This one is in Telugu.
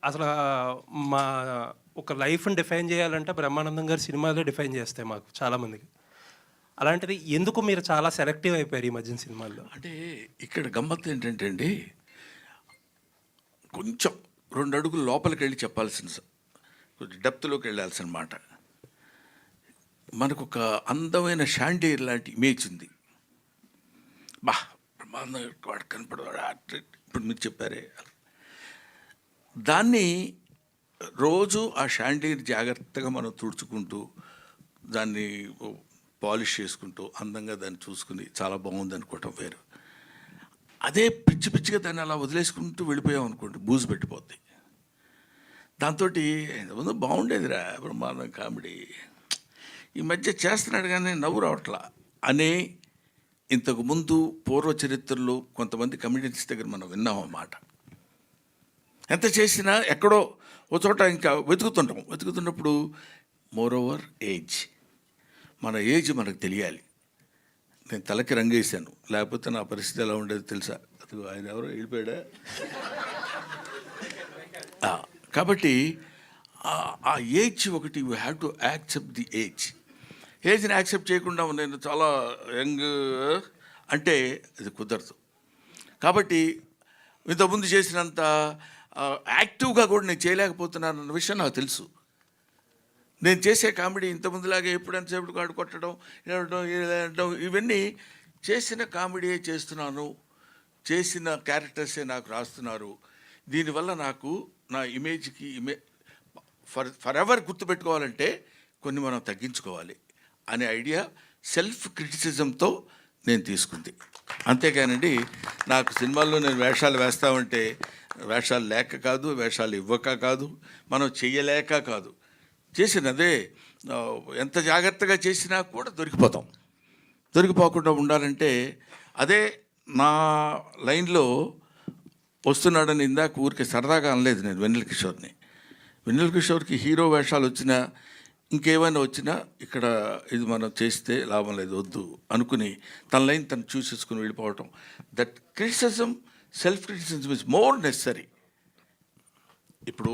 అసలు మా ఒక లైఫ్‌ని డిఫైన్ చేయాలంటే బ్రహ్మానందం గారి సినిమాలే డిఫైన్ చేస్తాయి మాకు చాలామందికి. అలాంటిది ఎందుకు మీరు చాలా సెలెక్టివ్ అయిపోయారు ఈ మధ్యన సినిమాల్లో? అంటే ఇక్కడ గమ్మత్తు ఏంటంటే అండి, కొంచెం 2 అడుగులు లోపలికెళ్ళి చెప్పాల్సిన కొంచెం డెప్త్‌లోకి వెళ్ళాల్సిన మాట. మనకొక అందమైన షాండేర్ లాంటి ఇమేజ్ ఉంది. బ్రహ్మాండం వాడు కనపడవాడు ఇప్పుడు మీరు చెప్పారే. దాన్ని రోజు ఆ షాండేర్ జాగ్రత్తగా మనం తుడుచుకుంటూ, దాన్ని పాలిష్ చేసుకుంటూ, అందంగా దాన్ని చూసుకుని చాలా బాగుంది అనుకోవటం వేరు. అదే పిచ్చి పిచ్చిగా దాన్ని అలా వదిలేసుకుంటూ వెళ్ళిపోయాం అనుకోండి, బూజు పెట్టిపోద్ది. దాంతో ఇంతకుముందు బాగుండేదిరా బ్రహ్మాండం కామెడీ, ఈ మధ్య చేస్తున్నాడు కానీ నవ్వు రావట్లా అనే ఇంతకుముందు పూర్వ చరిత్రలో కొంతమంది కమెడియన్స్ దగ్గర మనం విన్నాం అన్నమాట. ఎంత చేసినా ఎక్కడో ఒక చోట ఇంకా వెతుకుతున్నప్పుడు మోర్ ఓవర్ ఏజ్, మన ఏజ్ మనకు తెలియాలి. నేను తలకి రంగేశాను, లేకపోతే నా పరిస్థితి ఎలా ఉండేది తెలుసా? అది ఆయన ఎవరో వెళ్ళిపోయాడా? కాబట్టి ఆ ఏజ్ ఒకటి, you have to accept the ఏజ్ని యాక్సెప్ట్ చేయకుండా నేను చాలా యంగ్ అంటే అది కుదరదు. కాబట్టి ఇంతకుముందు చేసినంత యాక్టివ్గా కూడా నేను చేయలేకపోతున్నాను అన్న విషయం నాకు తెలుసు. నేను చేసే కామెడీ ఇంతకుముందులాగే ఎప్పుడంతసేపు కాడు కొట్టడం, ఏడడం ఇవన్నీ చేసిన కామెడీయే చేస్తున్నాను, చేసిన క్యారెక్టర్సే నాకు రాస్తున్నారు. దీనివల్ల నాకు నా ఇమేజ్కి ఫర్ ఎవర్ గుర్తుపెట్టుకోవాలంటే కొన్ని మనం తగ్గించుకోవాలి అనే ఐడియా సెల్ఫ్ క్రిటిసిజంతో నేను తీసుకుంది. అంతేకానండి నాకు సినిమాల్లో నేను వేషాలు వేస్తామంటే వేషాలు లేక కాదు, వేషాలు ఇవ్వక కాదు, మనం చెయ్యలేక కాదు, చేసినదే ఎంత జాగ్రత్తగా చేసినా కూడా దొరికిపోకుండా ఉండాలంటే అదే నా లైన్లో వస్తున్నాడని ఇందాక ఊరికి సరదాగా అనలేదు నేను వెన్నెల కిషోర్కి హీరో వేషాలు వచ్చినా ఇంకేమైనా వచ్చినా ఇక్కడ ఇది మనం చేస్తే లాభం లేదు, వద్దు అనుకుని తన లైన్ తను చూసేసుకుని వెళ్ళిపోవటం. That criticism, self criticism is more necessary. ఇప్పుడు